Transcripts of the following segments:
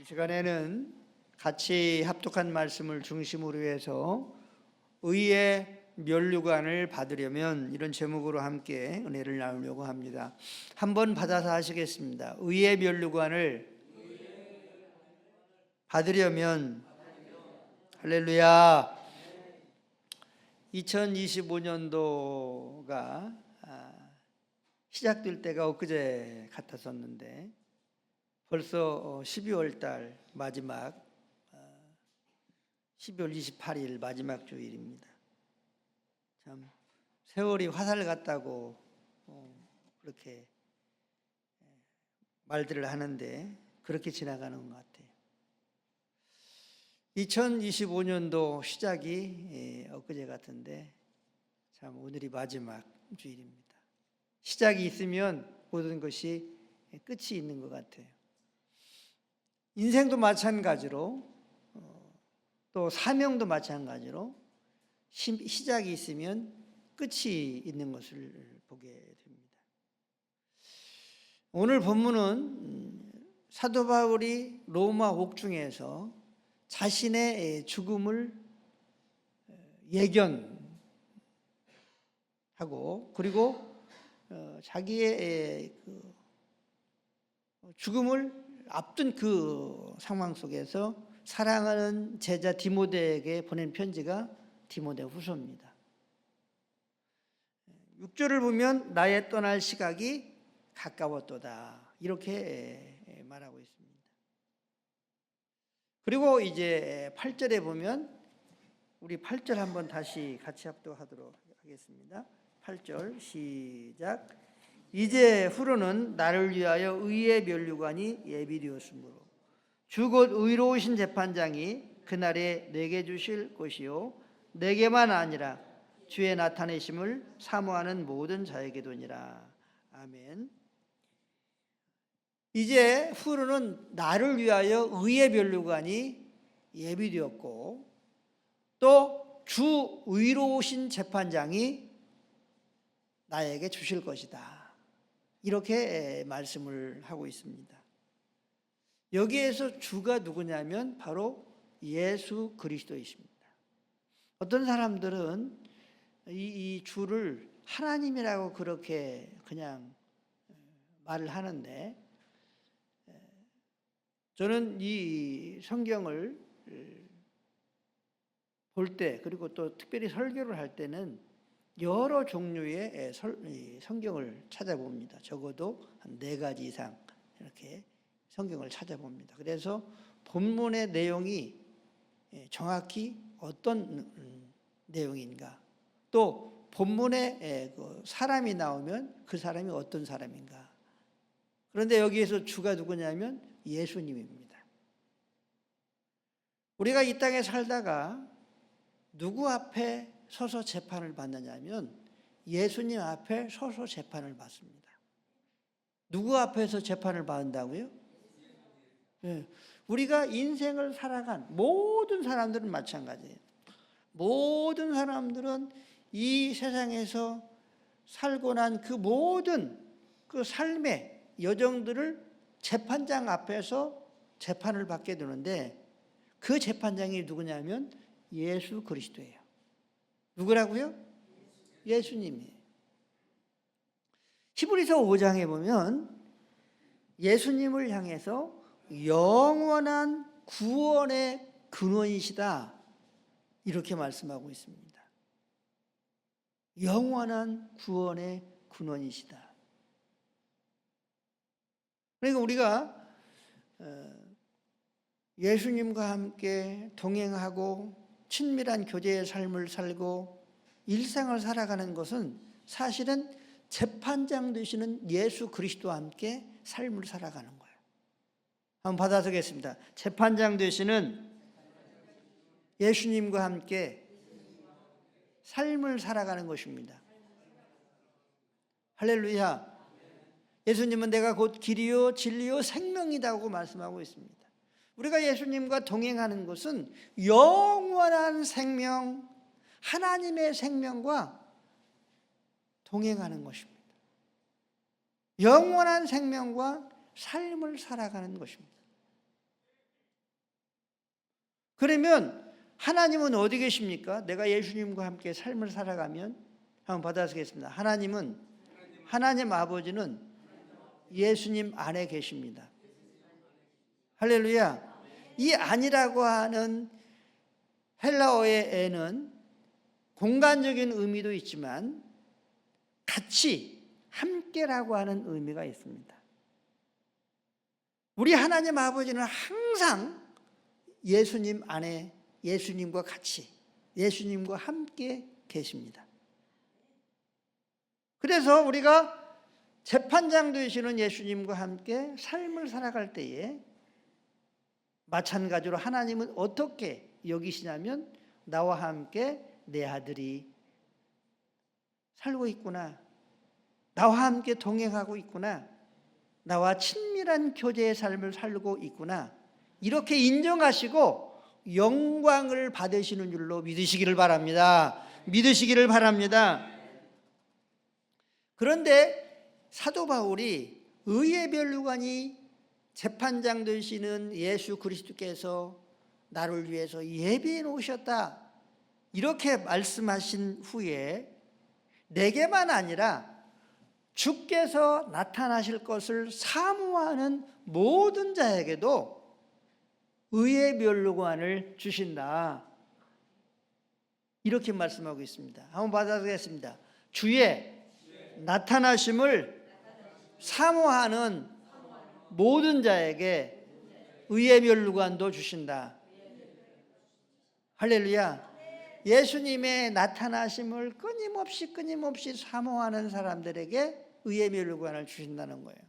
이 시간에는 같이 합독한 말씀을 중심으로 해서 의의 면류관을 받으려면 이런 제목으로 함께 은혜를 나누려고 합니다. 한번 받아서 하시겠습니다. 의의 면류관을 받으려면 할렐루야. 2025년도가 시작될 때가 엊그제 같았었는데 벌써 12월 달 마지막 12월 28일 마지막 주일입니다. 참 세월이 화살 같다고 그렇게 말들을 하는데 그렇게 지나가는 것 같아요. 2025년도 시작이 엊그제 같은데 참 오늘이 마지막 주일입니다. 시작이 있으면 모든 것이 끝이 있는 것 같아요. 인생도 마찬가지로 또 사명도 마찬가지로 시작이 있으면 끝이 있는 것을 보게 됩니다. 오늘 본문은 사도 바울이 로마 옥중에서 자신의 죽음을 예견하고 그리고 자기의 죽음을 앞둔 그 상황 속에서 사랑하는 제자 디모데에게 보낸 편지가 디모데 후서입니다. 6절을 보면 나의 떠날 시각이 가까웠도다 이렇게 말하고 있습니다. 그리고 이제 8절에 보면 우리 8절 한번 다시 같이 합독하도록 하겠습니다. 8절 시작. 이제 후로는 나를 위하여 의의 면류관이 예비되었으므로 주 곧 의로우신 재판장이 그날에 내게 주실 것이요 내게만 아니라 주의 나타내심을 사모하는 모든 자에게도니라. 아멘. 이제 후로는 나를 위하여 의의 면류관이 예비되었고 또 주 의로우신 재판장이 나에게 주실 것이다. 이렇게 말씀을 하고 있습니다. 여기에서 주가 누구냐면 바로 예수 그리스도이십니다. 어떤 사람들은 이 주를 하나님이라고 그렇게 그냥 말을 하는데 저는 이 성경을 볼 때 그리고 또 특별히 설교를 할 때는 여러 종류의 성경을 찾아봅니다. 적어도 한 4가지 이상 이렇게 성경을 찾아봅니다. 그래서 본문의 내용이 정확히 어떤 내용인가, 또 본문에 사람이 나오면 그 사람이 어떤 사람인가. 그런데 여기에서 주가 누구냐면 예수님입니다. 우리가 이 땅에 살다가 누구 앞에 서서 재판을 받느냐면 예수님 앞에 서서 재판을 받습니다. 누구 앞에서 재판을 받는다고요? 네. 우리가 인생을 살아간 모든 사람들은 마찬가지예요. 모든 사람들은 이 세상에서 살고 난 그 모든 그 삶의 여정들을 재판장 앞에서 재판을 받게 되는데 그 재판장이 누구냐면 예수 그리스도예요. 누구라고요? 예수님이에요. 히브리서 5장에 보면 예수님을 향해서 영원한 구원의 근원이시다 이렇게 말씀하고 있습니다. 영원한 구원의 근원이시다. 그러니까 우리가 예수님과 함께 동행하고 친밀한 교제의 삶을 살고 일상을 살아가는 것은 사실은 재판장 되시는 예수 그리스도와 함께 삶을 살아가는 거예요. 한번 받아서겠습니다. 재판장 되시는 예수님과 함께 삶을 살아가는 것입니다. 할렐루야. 예수님은 내가 곧 길이요 진리요 생명이다고 말씀하고 있습니다. 우리가 예수님과 동행하는 것은 영원한 생명, 하나님의 생명과 동행하는 것입니다. 영원한 생명과 삶을 살아가는 것입니다. 그러면 하나님은 어디 계십니까? 내가 예수님과 함께 삶을 살아가면 한번 받아쓰겠습니다. 하나님 아버지는 예수님 안에 계십니다. 할렐루야. 이 안이라고 하는 헬라어의 에는 공간적인 의미도 있지만 같이 함께라고 하는 의미가 있습니다. 우리 하나님 아버지는 항상 예수님 안에 예수님과 같이 예수님과 함께 계십니다. 그래서 우리가 재판장 되시는 예수님과 함께 삶을 살아갈 때에 마찬가지로 하나님은 어떻게 여기시냐면 나와 함께 내 아들이 살고 있구나, 나와 함께 동행하고 있구나, 나와 친밀한 교제의 삶을 살고 있구나, 이렇게 인정하시고 영광을 받으시는 줄로 믿으시기를 바랍니다. 믿으시기를 바랍니다. 그런데 사도 바울이 의의 면류관이 재판장 되시는 예수 그리스도께서 나를 위해서 예비해 놓으셨다, 이렇게 말씀하신 후에 내게만 아니라 주께서 나타나실 것을 사모하는 모든 자에게도 의의 면류관을 주신다, 이렇게 말씀하고 있습니다. 한번 받아보겠습니다. 주의 나타나심을 사모하는 모든 자에게 의의 면류관도 주신다. 할렐루야. 예수님의 나타나심을 끊임없이 사모하는 사람들에게 의의 면류관을 주신다는 거예요.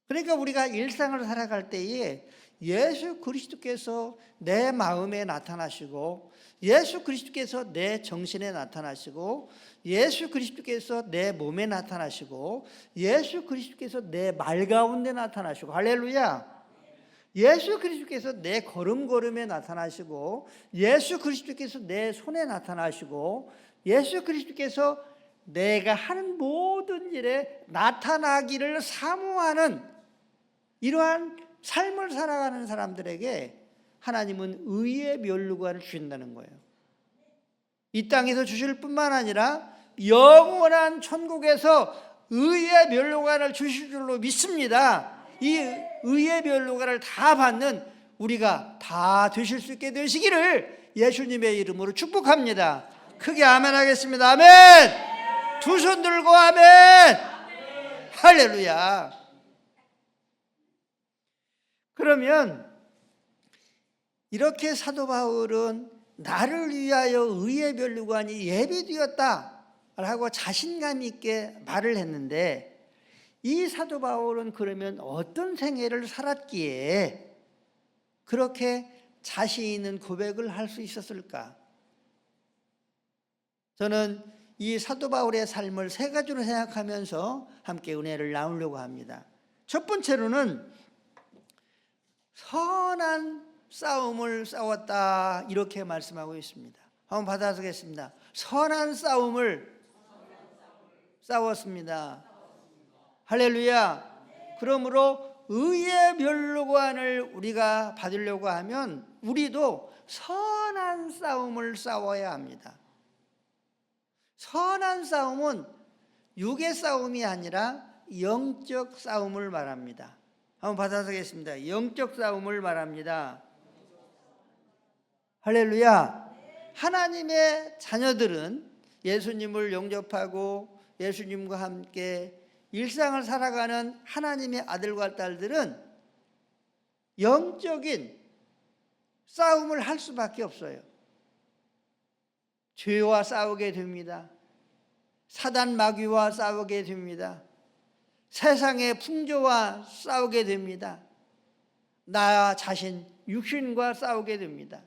그러니까 우리가 일상을 살아갈 때에 예수 그리스도께서 내 마음에 나타나시고, 예수 그리스도께서 내 정신에 나타나시고, 예수 그리스도께서 내 몸에 나타나시고, 예수 그리스도께서 내 말 가운데 나타나시고, 할렐루야. 예수 그리스도께서 내 걸음걸음에 나타나시고, 예수 그리스도께서 내 손에 나타나시고, 예수 그리스도께서 내가 하는 모든 일에 나타나기를 사모하는 이러한 삶을 살아가는 사람들에게 하나님은 의의 면류관을 주신다는 거예요. 이 땅에서 주실 뿐만 아니라 영원한 천국에서 의의 면류관을 주실 줄로 믿습니다. 이 의의 면류관을 다 받는 우리가 다 되실 수 있게 되시기를 예수님의 이름으로 축복합니다. 크게 아멘 하겠습니다. 아멘. 두 손 들고 아멘. 할렐루야. 그러면 이렇게 사도 바울은 나를 위하여 의의 면류관이 예비되었다라고 자신감 있게 말을 했는데, 이 사도 바울은 그러면 어떤 생애를 살았기에 그렇게 자신 있는 고백을 할 수 있었을까? 저는 이 사도 바울의 삶을 세 가지로 생각하면서 함께 은혜를 나누려고 합니다. 첫 번째로는 선한 싸움을 싸웠다, 이렇게 말씀하고 있습니다. 한번 받아보겠습니다. 선한 싸움을 싸웠습니다. 할렐루야. 그러므로 의의 면류관을 우리가 받으려고 하면 우리도 선한 싸움을 싸워야 합니다. 선한 싸움은 육의 싸움이 아니라 영적 싸움을 말합니다. 한번 받아보겠습니다. 영적 싸움을 말합니다. 할렐루야. 하나님의 자녀들은 예수님을 영접하고 예수님과 함께 일상을 살아가는 하나님의 아들과 딸들은 영적인 싸움을 할 수밖에 없어요. 죄와 싸우게 됩니다. 사단 마귀와 싸우게 됩니다. 세상의 풍조와 싸우게 됩니다. 나 자신 육신과 싸우게 됩니다.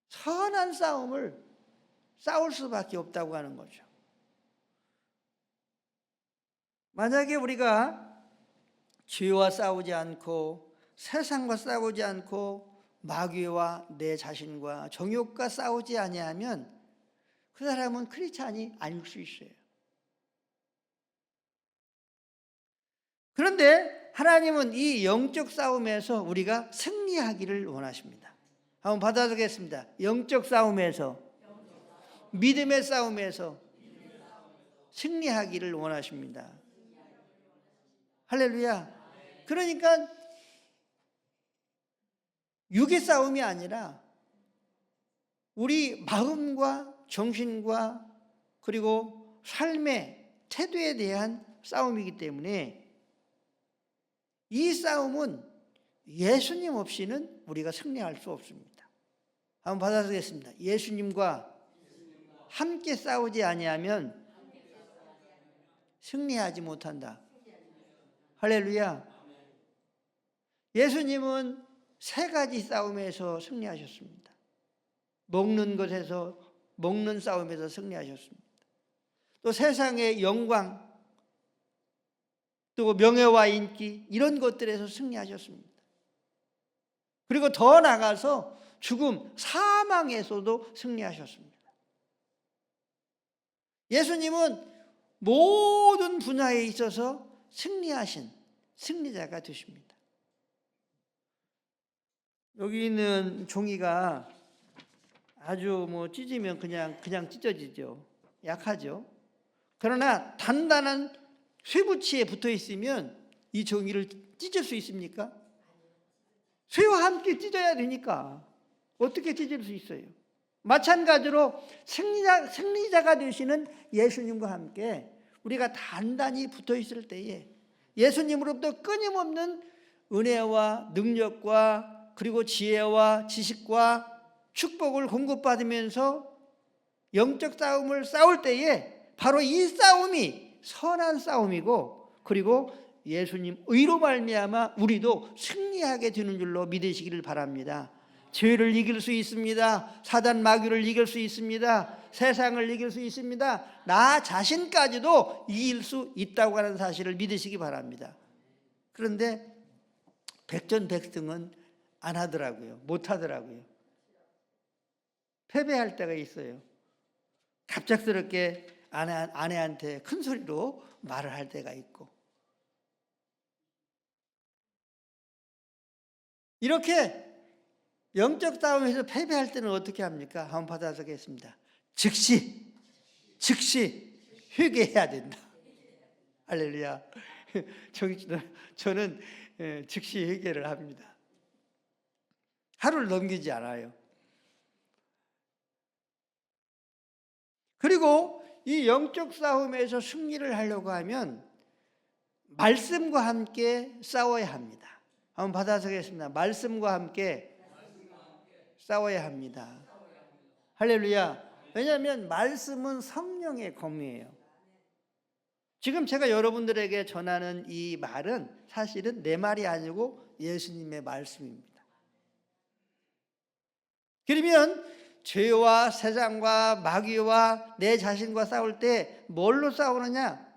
선한 싸움을 싸울 수밖에 없다고 하는 거죠. 만약에 우리가 죄와 싸우지 않고 세상과 싸우지 않고 마귀와 내 자신과 정욕과 싸우지 아니하면 그 사람은 크리스찬이 아닐 수 있어요. 그런데 하나님은 이 영적 싸움에서 우리가 승리하기를 원하십니다. 한번 받아보겠습니다. 영적 싸움에서, 믿음의 싸움에서 승리하기를 원하십니다. 할렐루야. 그러니까 육의 싸움이 아니라 우리 마음과 정신과 그리고 삶의 태도에 대한 싸움이기 때문에 이 싸움은 예수님 없이는 우리가 승리할 수 없습니다. 한번 받아보겠습니다. 예수님과 함께 싸우지 아니하면 승리하지 못한다. 할렐루야. 예수님은 세 가지 싸움에서 승리하셨습니다. 먹는 것에서, 먹는 싸움에서 승리하셨습니다. 또 세상의 영광, 또 명예와 인기, 이런 것들에서 승리하셨습니다. 그리고 더 나아가서 죽음, 사망에서도 승리하셨습니다. 예수님은 모든 분야에 있어서 승리하신 승리자가 되십니다. 여기 있는 종이가 아주 찢으면 그냥 찢어지죠. 약하죠. 그러나 단단한 쇠붙이에 붙어 있으면 이 종이를 찢을 수 있습니까? 쇠와 함께 찢어야 되니까 어떻게 찢을 수 있어요? 마찬가지로 승리자가 되시는 예수님과 함께 우리가 단단히 붙어 있을 때에 예수님으로부터 끊임없는 은혜와 능력과 그리고 지혜와 지식과 축복을 공급받으면서 영적 싸움을 싸울 때에 바로 이 싸움이 선한 싸움이고, 그리고 예수님 의로 말미암아 우리도 승리하게 되는 줄로 믿으시기를 바랍니다. 죄를 이길 수 있습니다. 사단 마귀를 이길 수 있습니다. 세상을 이길 수 있습니다. 나 자신까지도 이길 수 있다고 하는 사실을 믿으시기 바랍니다. 그런데 백전백승은 안 하더라고요. 못 하더라고요. 패배할 때가 있어요. 갑작스럽게 아내한테 큰 소리로 말을 할 때가 있고, 이렇게 영적 싸움에서 패배할 때는 어떻게 합니까? 한번 받아보겠습니다. 즉시 회개해야 된다. 할렐루야. 저는 즉시 회개를 합니다. 하루를 넘기지 않아요. 그리고 이 영적 싸움에서 승리를 하려고 하면 말씀과 함께 싸워야 합니다. 한번 받아보겠습니다. 말씀과 함께 싸워야 합니다. 할렐루야. 왜냐하면 말씀은 성령의 검이에요. 지금 제가 여러분들에게 전하는 이 말은 사실은 내 말이 아니고 예수님의 말씀입니다. 그러면 죄와 세상과 마귀와 내 자신과 싸울 때 뭘로 싸우느냐?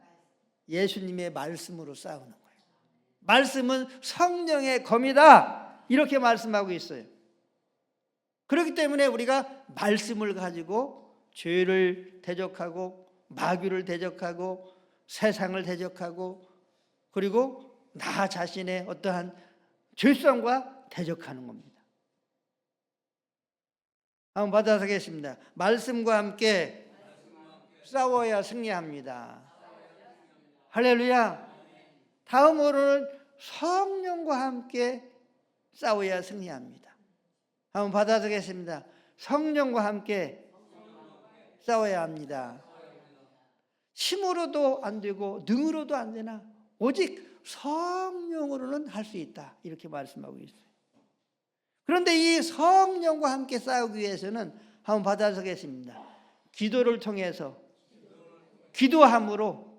예수님의 말씀으로 싸우는 거예요. 말씀은 성령의 검이다, 이렇게 말씀하고 있어요. 그렇기 때문에 우리가 말씀을 가지고 죄를 대적하고 마귀를 대적하고 세상을 대적하고 그리고 나 자신의 어떠한 죄성과 대적하는 겁니다. 한번 받아서겠습니다. 말씀과 함께 싸워야 승리합니다. 할렐루야. 다음으로는 성령과 함께 싸워야 승리합니다. 한번 받아서겠습니다. 성령과 함께 싸워야 합니다. 힘으로도 안 되고 능으로도 안 되나 오직 성령으로는 할 수 있다, 이렇게 말씀하고 있어요. 그런데 이 성령과 함께 싸우기 위해서는 한번 받아서겠습니다. 기도를 통해서 기도함으로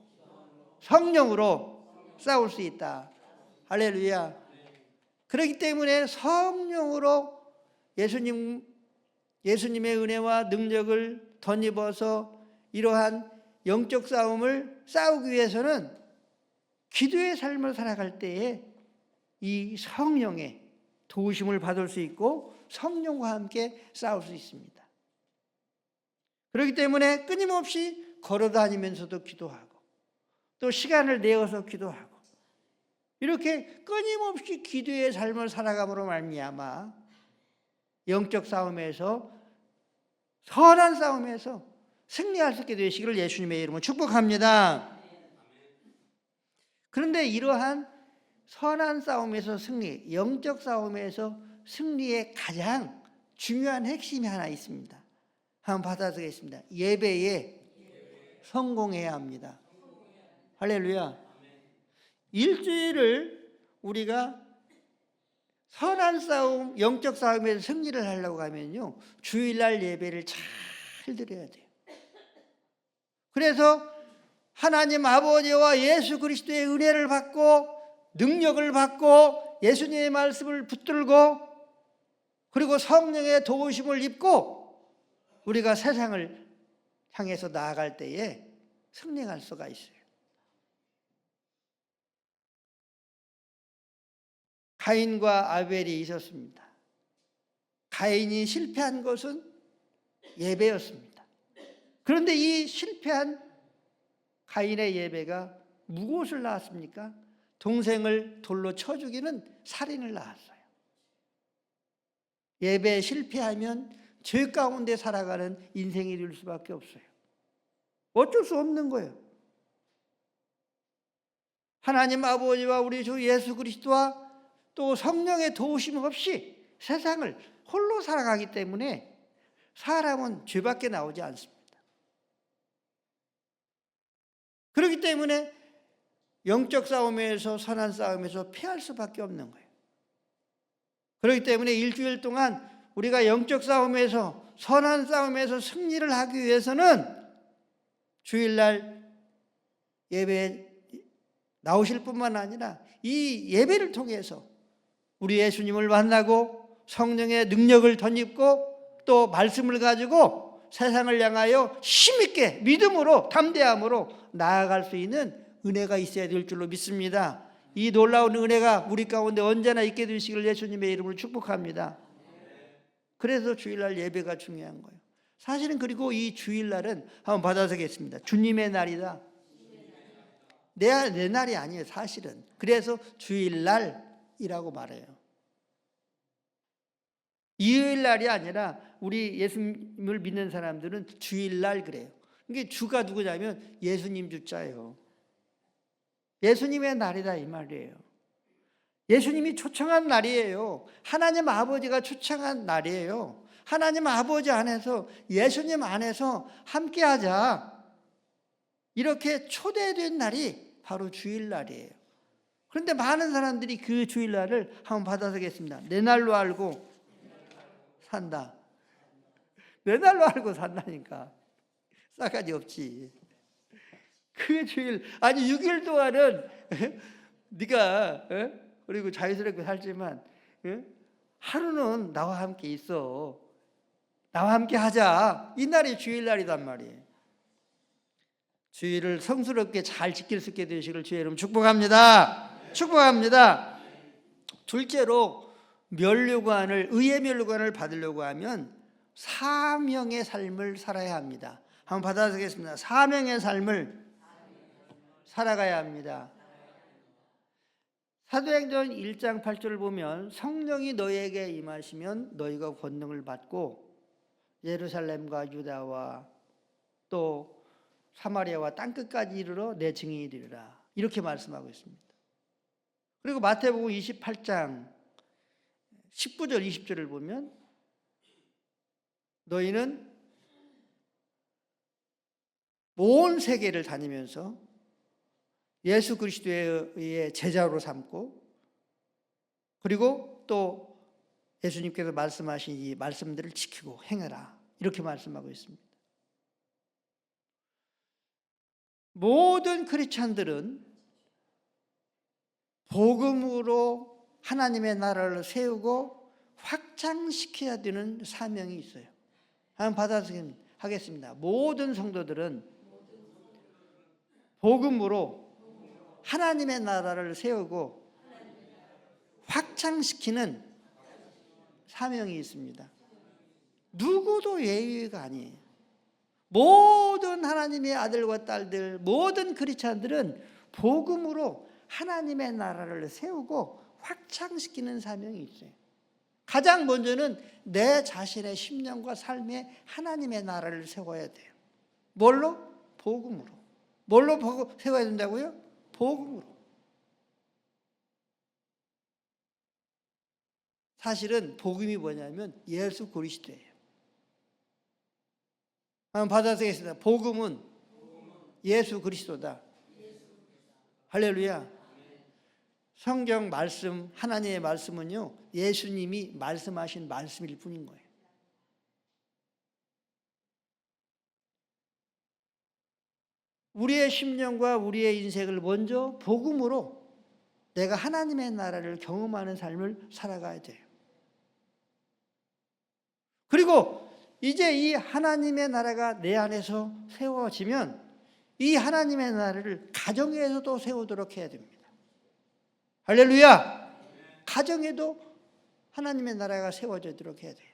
성령으로 싸울 수 있다. 할렐루야. 그렇기 때문에 성령으로 예수님의 은혜와 능력을 덧입어서 이러한 영적 싸움을 싸우기 위해서는 기도의 삶을 살아갈 때에 이 성령의 도우심을 받을 수 있고 성령과 함께 싸울 수 있습니다. 그렇기 때문에 끊임없이 걸어다니면서도 기도하고 또 시간을 내어서 기도하고 이렇게 끊임없이 기도의 삶을 살아감으로 말미암아 영적 싸움에서, 선한 싸움에서 승리할 수 있게 되시기를 예수님의 이름으로 축복합니다. 그런데 이러한 선한 싸움에서 승리, 영적 싸움에서 승리의 가장 중요한 핵심이 하나 있습니다. 한번 받아드리겠습니다. 예배에 성공해야 합니다. 할렐루야. 일주일을 우리가 선한 싸움, 영적 싸움에서 승리를 하려고 하면요, 주일날 예배를 잘 드려야 돼요. 그래서 하나님 아버지와 예수 그리스도의 은혜를 받고 능력을 받고 예수님의 말씀을 붙들고 그리고 성령의 도우심을 입고 우리가 세상을 향해서 나아갈 때에 승리할 수가 있어요. 가인과 아벨이 있었습니다. 가인이 실패한 것은 예배였습니다. 그런데 이 실패한 가인의 예배가 무엇을 낳았습니까? 동생을 돌로 쳐 죽이는 살인을 낳았어요. 예배에 실패하면 죄 가운데 살아가는 인생이 될 수밖에 없어요. 어쩔 수 없는 거예요. 하나님 아버지와 우리 주 예수 그리스도와 또 성령의 도우심 없이 세상을 홀로 살아가기 때문에 사람은 죄밖에 나오지 않습니다. 그렇기 때문에 영적 싸움에서 선한 싸움에서 패할 수밖에 없는 거예요. 그렇기 때문에 일주일 동안 우리가 영적 싸움에서 선한 싸움에서 승리를 하기 위해서는 주일날 예배에 나오실 뿐만 아니라 이 예배를 통해서 우리 예수님을 만나고 성령의 능력을 덧입고 또 말씀을 가지고 세상을 향하여 힘있게 믿음으로 담대함으로 나아갈 수 있는 은혜가 있어야 될 줄로 믿습니다. 이 놀라운 은혜가 우리 가운데 언제나 있게 되시길 예수님의 이름으로 축복합니다. 그래서 주일날 예배가 중요한 거예요. 사실은 그리고 이 주일날은 한번 받아서겠습니다. 주님의 날이다. 내 날이 아니에요, 사실은. 그래서 주일날이라고 말해요. 일요일날이 아니라 우리 예수님을 믿는 사람들은 주일날 그래요. 이게 주가 누구냐면 예수님 주자예요. 예수님의 날이다 이 말이에요. 예수님이 초청한 날이에요. 하나님 아버지가 초청한 날이에요. 하나님 아버지 안에서, 예수님 안에서 함께하자, 이렇게 초대된 날이 바로 주일날이에요. 그런데 많은 사람들이 그 주일날을 한번 받아서겠습니다. 내 날로 알고 산다. 내 날로 알고 산다니까. 싸가지 없지. 그 주일, 아니 6일 동안은 네가 그리고 자유스럽게 살지만 하루는 나와 함께 있어. 나와 함께 하자. 이 날이 주일날이단 말이에요. 주일을 성스럽게 잘 지킬 수 있게 되시길 주의 이름 축복합니다. 축복합니다. 둘째로 의의 면류관을 받으려고 하면 사명의 삶을 살아야 합니다. 한번 받아보겠습니다. 사명의 삶을 살아가야 합니다. 사도행전 1장 8절을 보면 성령이 너희에게 임하시면 너희가 권능을 받고 예루살렘과 유다와 또 사마리아와 땅끝까지 이르러 내 증인이 되리라, 이렇게 말씀하고 있습니다. 그리고 마태복음 28장 19절 20절을 보면 너희는 온 세계를 다니면서 예수 그리스도의 제자로 삼고 그리고 또 예수님께서 말씀하신 이 말씀들을 지키고 행하라, 이렇게 말씀하고 있습니다. 모든 크리스찬들은 복음으로 하나님의 나라를 세우고 확장시켜야 되는 사명이 있어요. 한번 받아들이겠습니다. 모든 성도들은 복음으로 하나님의 나라를 세우고 확장시키는 사명이 있습니다. 누구도 예외가 아니에요. 모든 하나님의 아들과 딸들, 모든 크리스찬들은 복음으로 하나님의 나라를 세우고 확장시키는 사명이 있어요. 가장 먼저는 내 자신의 심령과 삶에 하나님의 나라를 세워야 돼요. 뭘로? 복음으로. 뭘로 세워야 된다고요? 복음으로. 사실은 복음이 뭐냐면 예수 그리스도예요. 한번 받아쓰겠습니다. 복음은 예수 그리스도다. 할렐루야. 성경 말씀, 하나님의 말씀은요, 예수님이 말씀하신 말씀일 뿐인 거예요. 우리의 심령과 우리의 인생을 먼저 복음으로 내가 하나님의 나라를 경험하는 삶을 살아가야 돼요. 그리고 이제 이 하나님의 나라가 내 안에서 세워지면 이 하나님의 나라를 가정에서도 세우도록 해야 됩니다. 할렐루야! 가정에도 하나님의 나라가 세워지도록 해야 돼요.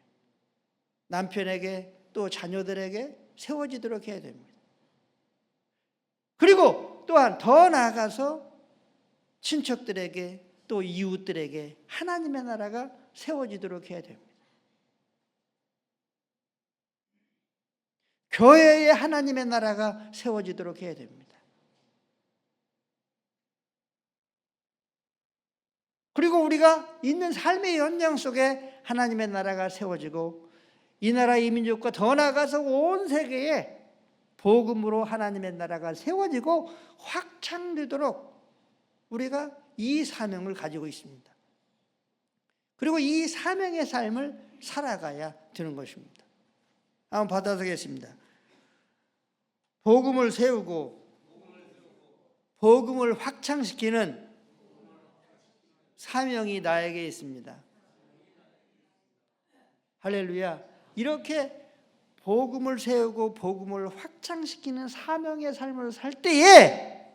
남편에게 또 자녀들에게 세워지도록 해야 됩니다. 그리고 또한 더 나아가서 친척들에게 또 이웃들에게 하나님의 나라가 세워지도록 해야 됩니다. 교회에 하나님의 나라가 세워지도록 해야 됩니다. 그리고 우리가 있는 삶의 현장 속에 하나님의 나라가 세워지고 이 나라 이 민족과 더 나아가서 온 세계에 복음으로 하나님의 나라가 세워지고 확장되도록 우리가 이 사명을 가지고 있습니다. 그리고 이 사명의 삶을 살아가야 되는 것입니다. 한번 받아보겠습니다. 복음을 세우고 복음을 확장시키는 사명이 나에게 있습니다. 할렐루야. 이렇게 복음을 세우고 복음을 확장시키는 사명의 삶을 살 때에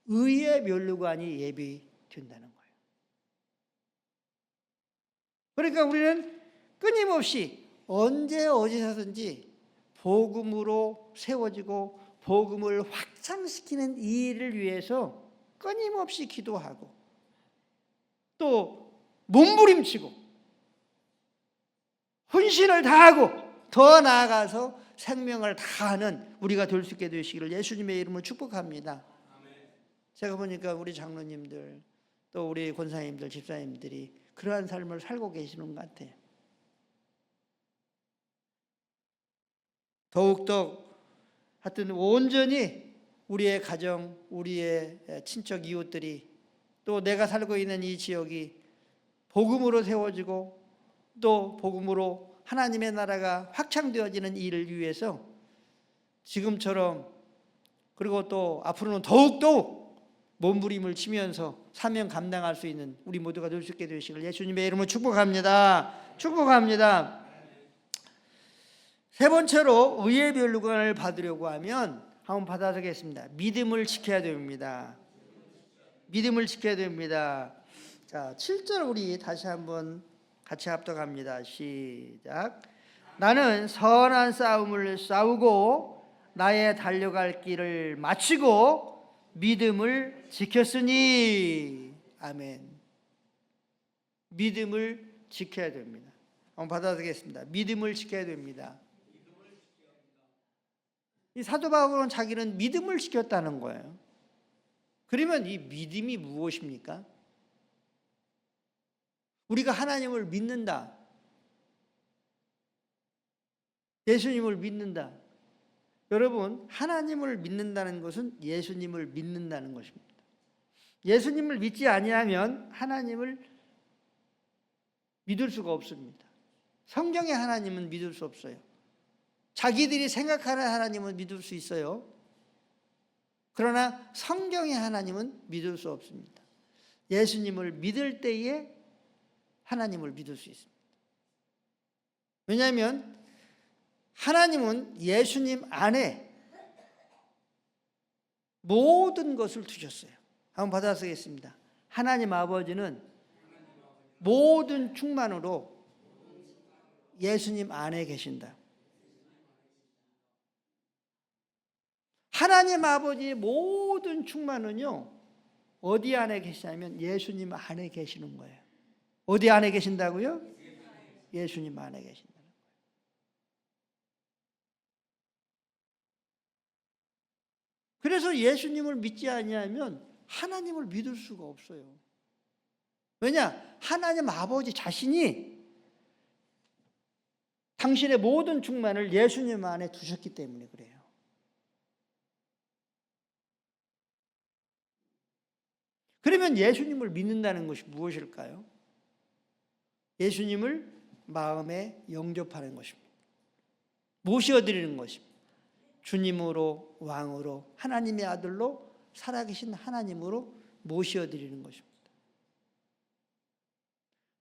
의의 면류관이 예비된다는 거예요. 그러니까 우리는 끊임없이 언제 어디서든지 복음으로 세워지고 복음을 확장시키는 이 일을 위해서 끊임없이 기도하고 또 몸부림치고 헌신을 다하고 더 나아가서 생명을 다하는 우리가 될 수 있게 되시기를 예수님의 이름으로 축복합니다. 제가 보니까 우리 장로님들 또 우리 권사님들 집사님들이 그러한 삶을 살고 계시는 것 같아요. 더욱더 하여튼 온전히 우리의 가정, 우리의 친척 이웃들이 또 내가 살고 있는 이 지역이 복음으로 세워지고 또 복음으로 하나님의 나라가 확장되어지는 일을 위해서 지금처럼 그리고 또 앞으로는 더욱더욱 몸부림을 치면서 사명 감당할 수 있는 우리 모두가 될 수 있게 되시길 예수님의 이름으로 축복합니다. 축복합니다. 세 번째로 의의 면류관을 받으려고 하면 한번 받아보겠습니다. 믿음을 지켜야 됩니다. 믿음을 지켜야 됩니다. 자, 7절 우리 다시 한번 같이 합독합니다. 시작. 나는 선한 싸움을 싸우고 나의 달려갈 길을 마치고 믿음을 지켰으니. 아멘. 믿음을 지켜야 됩니다. 한번 받아보겠습니다. 믿음을 지켜야 됩니다. 이 사도 바울은 자기는 믿음을 지켰다는 거예요. 그러면 이 믿음이 무엇입니까? 우리가 하나님을 믿는다. 예수님을 믿는다. 여러분, 하나님을 믿는다는 것은 예수님을 믿는다는 것입니다. 예수님을 믿지 아니하면 하나님을 믿을 수가 없습니다. 성경의 하나님은 믿을 수 없어요. 자기들이 생각하는 하나님은 믿을 수 있어요. 그러나 성경의 하나님은 믿을 수 없습니다. 예수님을 믿을 때에 하나님을 믿을 수 있습니다. 왜냐하면 하나님은 예수님 안에 모든 것을 두셨어요. 한번 받아쓰겠습니다. 하나님 아버지는 모든 충만으로 예수님 안에 계신다. 하나님 아버지의 모든 충만은요, 어디 안에 계시냐면 예수님 안에 계시는 거예요. 어디 안에 계신다고요? 예수님 안에 계신다는 거예요. 그래서 예수님을 믿지 아니하면 하나님을 믿을 수가 없어요. 왜냐? 하나님 아버지 자신이 당신의 모든 충만을 예수님 안에 두셨기 때문에 그래요. 그러면 예수님을 믿는다는 것이 무엇일까요? 예수님을 마음에 영접하는 것입니다. 모셔드리는 것입니다. 주님으로, 왕으로, 하나님의 아들로, 살아계신 하나님으로 모셔드리는 것입니다.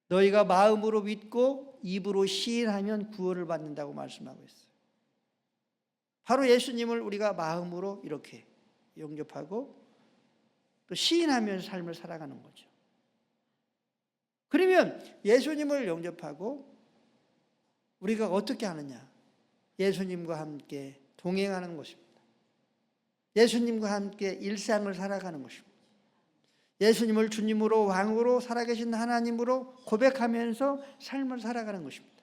너희가 마음으로 믿고 입으로 시인하면 구원을 받는다고 말씀하고 있어요. 바로 예수님을 우리가 마음으로 이렇게 영접하고 또 시인하면서 삶을 살아가는 거죠. 그러면 예수님을 영접하고 우리가 어떻게 하느냐? 예수님과 함께 동행하는 것입니다. 예수님과 함께 일상을 살아가는 것입니다. 예수님을 주님으로 왕으로 살아계신 하나님으로 고백하면서 삶을 살아가는 것입니다.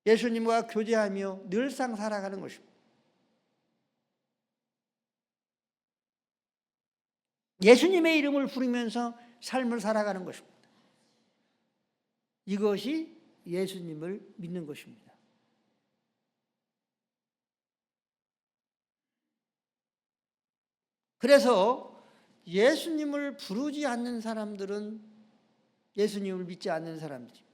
예수님과 교제하며 늘상 살아가는 것입니다. 예수님의 이름을 부르면서 삶을 살아가는 것입니다. 이것이 예수님을 믿는 것입니다. 그래서 예수님을 부르지 않는 사람들은 예수님을 믿지 않는 사람들입니다.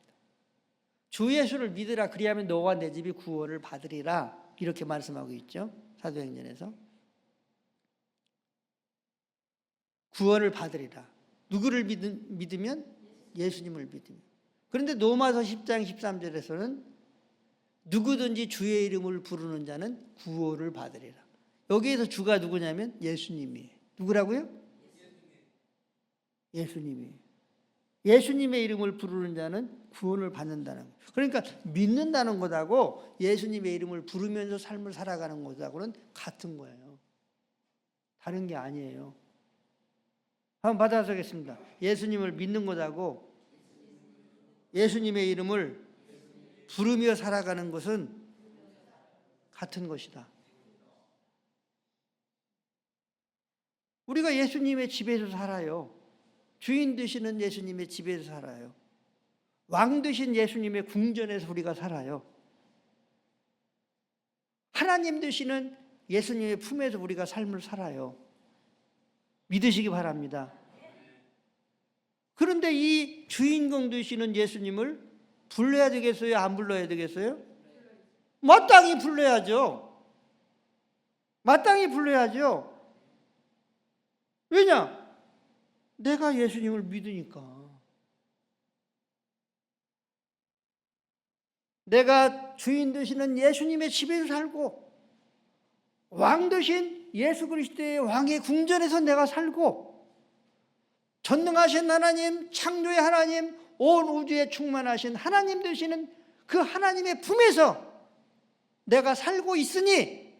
주 예수를 믿으라 그리하면 너와 내 집이 구원을 받으리라 이렇게 말씀하고 있죠. 사도행전에서. 구원을 받으리라. 누구를 믿으면? 예수님을 믿으면. 그런데 로마서 10장 13절에서는 누구든지 주의 이름을 부르는 자는 구원을 받으리라. 여기에서 주가 누구냐면 예수님이에요. 누구라고요? 예수님이. 예수님의 이름을 부르는 자는 구원을 받는다는 거예요. 그러니까 믿는다는 것하고 예수님의 이름을 부르면서 삶을 살아가는 것하고는 같은 거예요. 다른 게 아니에요. 한번 받아보겠습니다. 예수님을 믿는 것하고 예수님의 이름을 부르며 살아가는 것은 같은 것이다. 우리가 예수님의 집에서 살아요. 주인 되시는 예수님의 집에서 살아요. 왕 되신 예수님의 궁전에서 우리가 살아요. 하나님 되시는 예수님의 품에서 우리가 삶을 살아요. 믿으시기 바랍니다. 그런데 이 주인공 되시는 예수님을 불러야 되겠어요? 안 불러야 되겠어요? 마땅히 불러야죠. 마땅히 불러야죠. 왜냐? 내가 예수님을 믿으니까. 내가 주인 되시는 예수님의 집에서 살고 왕 되신 예수 그리스도의 왕의 궁전에서 내가 살고 전능하신 하나님, 창조의 하나님, 온 우주에 충만하신 하나님 되시는 그 하나님의 품에서 내가 살고 있으니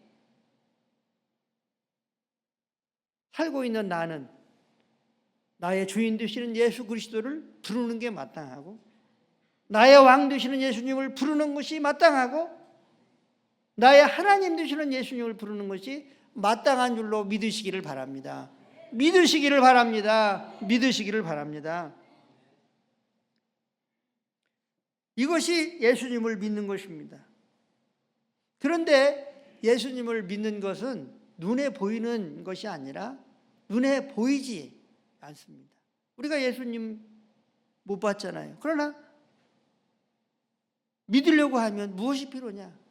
살고 있는 나는 나의 주인 되시는 예수 그리스도를 부르는 게 마땅하고 나의 왕 되시는 예수님을 부르는 것이 마땅하고 나의 하나님 되시는 예수님을 부르는 것이 마땅한 줄로 믿으시기를 바랍니다. 믿으시기를 바랍니다. 믿으시기를 바랍니다. 이것이 예수님을 믿는 것입니다. 그런데 예수님을 믿는 것은 눈에 보이는 것이 아니라 눈에 보이지 않습니다. 우리가 예수님 못 봤잖아요. 그러나 믿으려고 하면 무엇이 필요냐?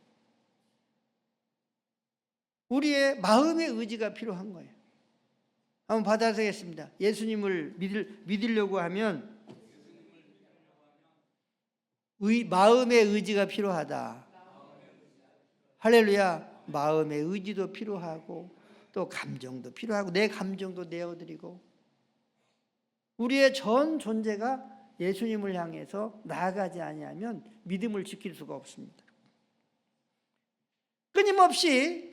우리의 마음의 의지가 필요한 거예요. 한번 받아보겠습니다. 예수님을 믿으려고 하면 마음의 의지가 필요하다. 할렐루야. 마음의 의지도 필요하고 또 감정도 필요하고 내 감정도 내어드리고 우리의 전 존재가 예수님을 향해서 나아가지 아니하면 믿음을 지킬 수가 없습니다. 끊임없이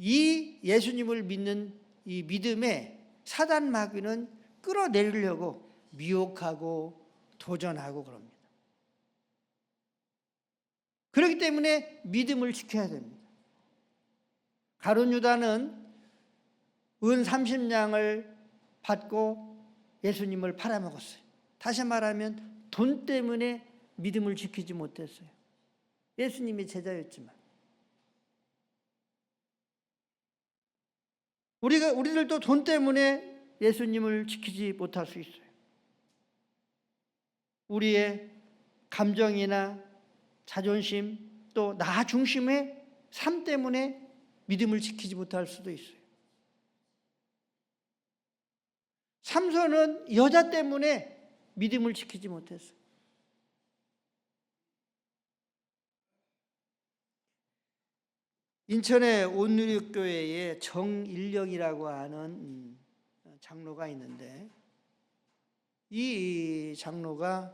이 예수님을 믿는 이 믿음에 사단 마귀는 끌어내리려고 미혹하고 도전하고 그럽니다. 그렇기 때문에 믿음을 지켜야 됩니다. 가룟 유다는 은 30냥을 받고 예수님을 팔아먹었어요. 다시 말하면 돈 때문에 믿음을 지키지 못했어요. 예수님이 제자였지만. 우리들도 돈 때문에 예수님을 지키지 못할 수 있어요. 우리의 감정이나 자존심 또 나 중심의 삶 때문에 믿음을 지키지 못할 수도 있어요. 삼손은 여자 때문에 믿음을 지키지 못했어요. 인천의 온누리교회에 정일령이라고 하는 장로가 있는데, 이 장로가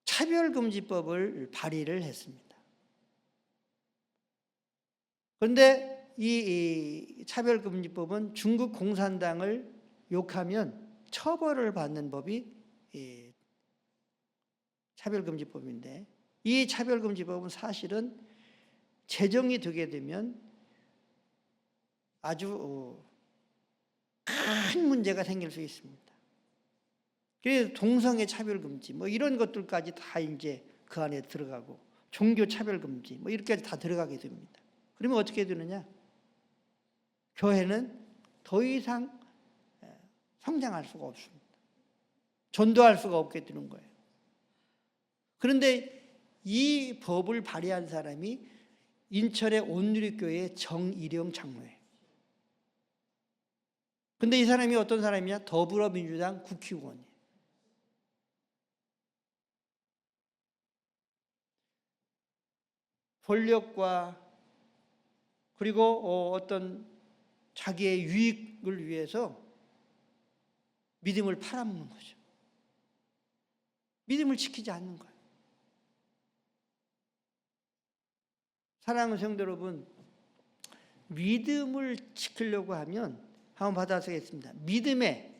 차별금지법을 발의를 했습니다. 그런데 이 차별금지법은 중국 공산당을 욕하면 처벌을 받는 법이 차별금지법인데, 이 차별금지법은 사실은 제정이 되게 되면 아주 큰 문제가 생길 수 있습니다. 그래서 동성애 차별금지 뭐 이런 것들까지 다 이제 그 안에 들어가고, 종교 차별금지 뭐 이렇게까지 다 들어가게 됩니다. 그러면 어떻게 되느냐? 교회는 더 이상 성장할 수가 없습니다. 전도할 수가 없게 되는 거예요. 그런데 이 법을 발의한 사람이 인천의 온누리교회 정일영 장로예요. 근데 이 사람이 어떤 사람이냐? 더불어민주당 국회의원이에요. 권력과 그리고 어떤 자기의 유익을 위해서 믿음을 팔아먹는 거죠. 믿음을 지키지 않는 거예요. 사랑하는 성도 여러분, 믿음을 지키려고 하면 한번 받아쓰겠습니다. 믿음의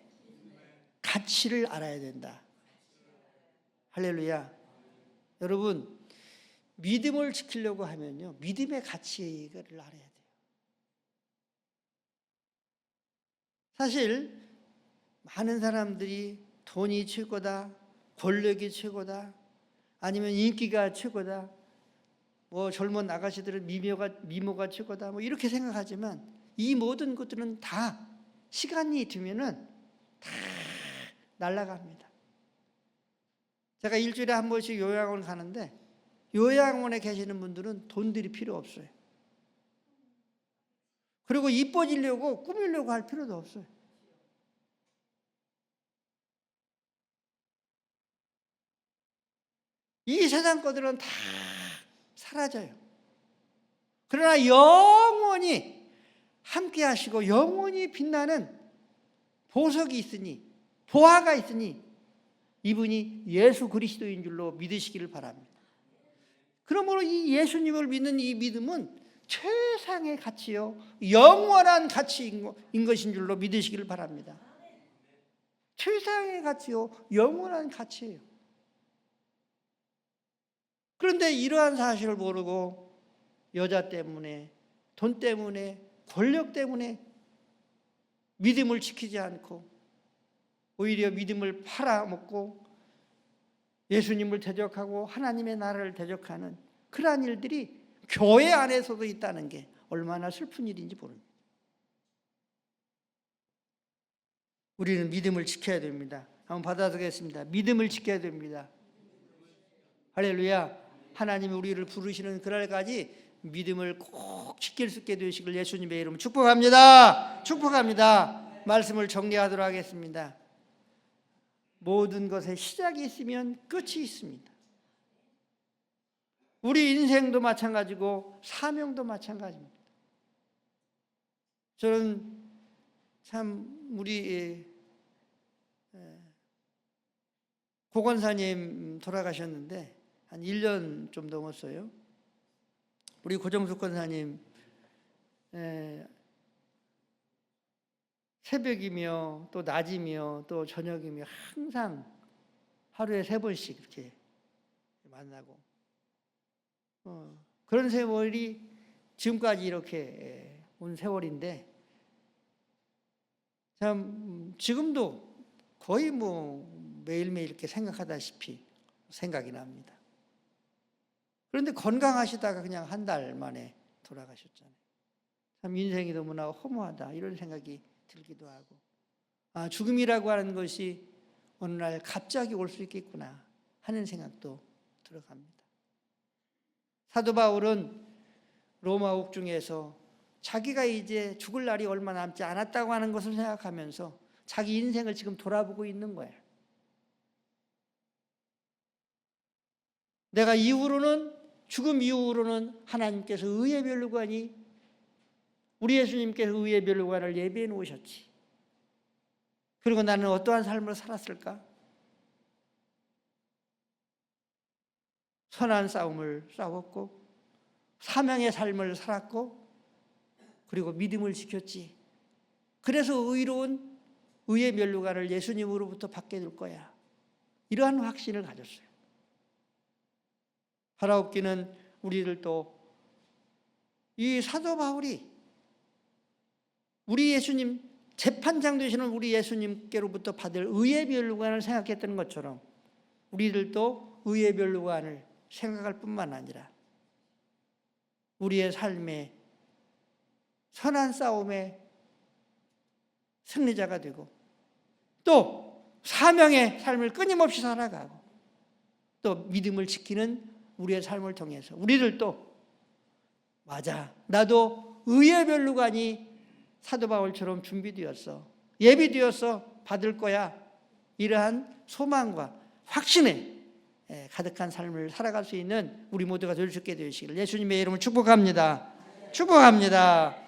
가치를 알아야 된다. 할렐루야. 여러분, 믿음을 지키려고 하면요, 믿음의 가치를 알아야 돼요. 사실 많은 사람들이 돈이 최고다, 권력이 최고다, 아니면 인기가 최고다, 뭐 젊은 아가씨들은 미모가 최고다, 뭐 이렇게 생각하지만 이 모든 것들은 다 시간이 되면은 다 날아갑니다. 제가 일주일에 한 번씩 요양원 가는데, 요양원에 계시는 분들은 돈들이 필요 없어요. 그리고 이뻐지려고 꾸미려고 할 필요도 없어요. 이 세상 것들은 다 사라져요. 그러나 영원히 함께 하시고 영원히 빛나는 보석이 있으니, 보화가 있으니 이분이 예수 그리스도인 줄로 믿으시기를 바랍니다. 그러므로 이 예수님을 믿는 이 믿음은 최상의 가치요, 영원한 가치인 것인 줄로 믿으시기를 바랍니다. 최상의 가치요, 영원한 가치예요. 그런데 이러한 사실을 모르고 여자 때문에, 돈 때문에, 권력 때문에 믿음을 지키지 않고 오히려 믿음을 팔아먹고 예수님을 대적하고 하나님의 나라를 대적하는 그러한 일들이 교회 안에서도 있다는 게 얼마나 슬픈 일인지 모릅니다. 우리는 믿음을 지켜야 됩니다. 한번 받아들이겠습니다. 믿음을 지켜야 됩니다. 할렐루야. 하나님이 우리를 부르시는 그날까지 믿음을 꼭 지킬 수 있게 되시길 예수님의 이름으로 축복합니다. 축복합니다. 말씀을 정리하도록 하겠습니다. 모든 것에 시작이 있으면 끝이 있습니다. 우리 인생도 마찬가지고 사명도 마찬가지입니다. 저는 참 우리 고건사님 돌아가셨는데 한 1년 좀 넘었어요. 우리 고정숙 권사님 새벽이며 또 낮이며 또 저녁이며 항상 하루에 3번씩 이렇게 만나고 그런 세월이 지금까지 이렇게 온 세월인데 참 지금도 거의 매일매일 이렇게 생각하다시피 생각이 납니다. 그런데 건강하시다가 그냥 한 달 만에 돌아가셨잖아요. 참 인생이 너무나 허무하다 이런 생각이 들기도 하고 죽음이라고 하는 것이 어느 날 갑자기 올 수 있겠구나 하는 생각도 들어갑니다. 사도 바울은 로마 옥중에서 자기가 이제 죽을 날이 얼마 남지 않았다고 하는 것을 생각하면서 자기 인생을 지금 돌아보고 있는 거예요. 내가 죽음 이후로는 하나님께서 의의 멸류관이 우리 예수님께서 의의 멸류관을 예비해 놓으셨지. 그리고 나는 어떠한 삶을 살았을까? 선한 싸움을 싸웠고 사명의 삶을 살았고 그리고 믿음을 지켰지. 그래서 의로운 의의 멸류관을 예수님으로부터 받게 될 거야. 이러한 확신을 가졌어요. 하나옵기는 우리들도 이 사도 바울이 우리 예수님 재판장 되시는 우리 예수님께로부터 받을 의의 멸류관을 생각했던 것처럼 우리들도 의의 멸류관을 생각할 뿐만 아니라 우리의 삶에 선한 싸움의 승리자가 되고 또 사명의 삶을 끊임없이 살아가고 또 믿음을 지키는 우리의 삶을 통해서 우리들도 맞아 나도 의의 멸류관이 사도 바울처럼 준비되었어 예비되어서 받을 거야 이러한 소망과 확신에 가득한 삶을 살아갈 수 있는 우리 모두가 될 수 있게 되시기를 예수님의 이름으로 축복합니다. 축복합니다.